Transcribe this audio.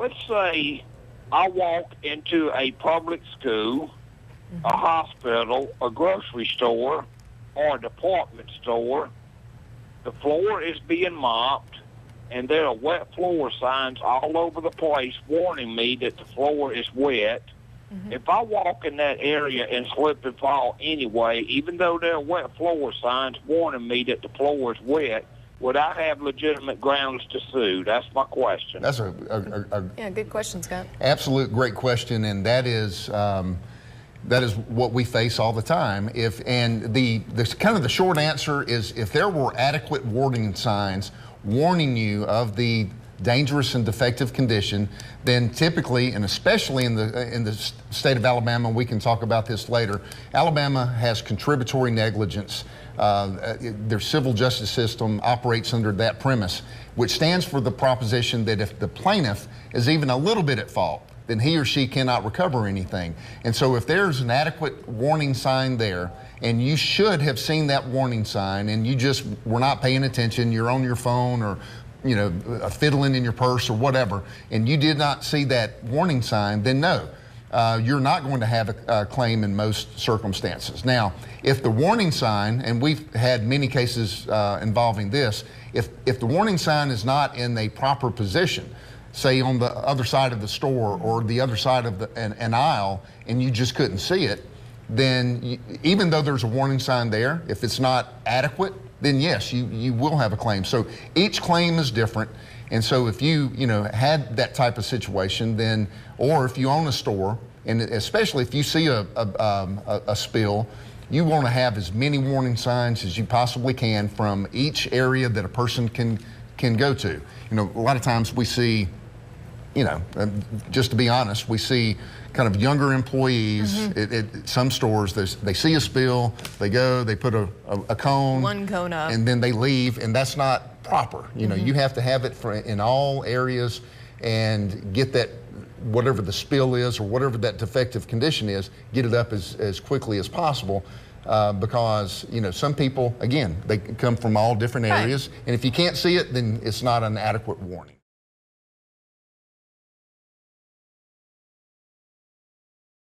let's say I walk into a public school, a hospital, a grocery store, or a department store. The floor is being mopped, and there are wet floor signs all over the place warning me that the floor is wet. If I walk in that area and slip and fall anyway, even though there are wet floor signs warning me that the floor is wet, would I have legitimate grounds to sue? That's my question. That's yeah, good question, Scott. Absolute great question, and that is what we face all the time. The kind of the short answer is, if there were adequate warning signs warning you of the dangerous and defective condition, then typically, and especially in the state of Alabama, we can talk about this later, Alabama has contributory negligence. Their civil justice system operates under that premise, which stands for the proposition that if the plaintiff is even a little bit at fault, then he or she cannot recover anything. And so if there's an adequate warning sign there, and you should have seen that warning sign, and you just were not paying attention, you're on your phone or fiddling in your purse or whatever, and you did not see that warning sign, then no, you're not going to have a claim in most circumstances. Now, if the warning sign, and we've had many cases involving this, if the warning sign is not in a proper position, say on the other side of the store or the other side of an aisle, and you just couldn't see it, then even though there's a warning sign there, if it's not adequate, then yes, you will have a claim. So each claim is different. And so if you had that type of situation, then, or if you own a store, and especially if you see a spill, you want to have as many warning signs as you possibly can from each area that a person can go to. A lot of times we see, just to be honest, we see kind of younger employees at some stores. They see a spill, they go, they put a cone, one cone up, and then they leave, and that's not proper. You have to have it in all areas and get that, whatever the spill is or whatever that defective condition is, get it up as quickly as possible. Because some people, again, they come from all different areas, and if you can't see it, then it's not an adequate warning.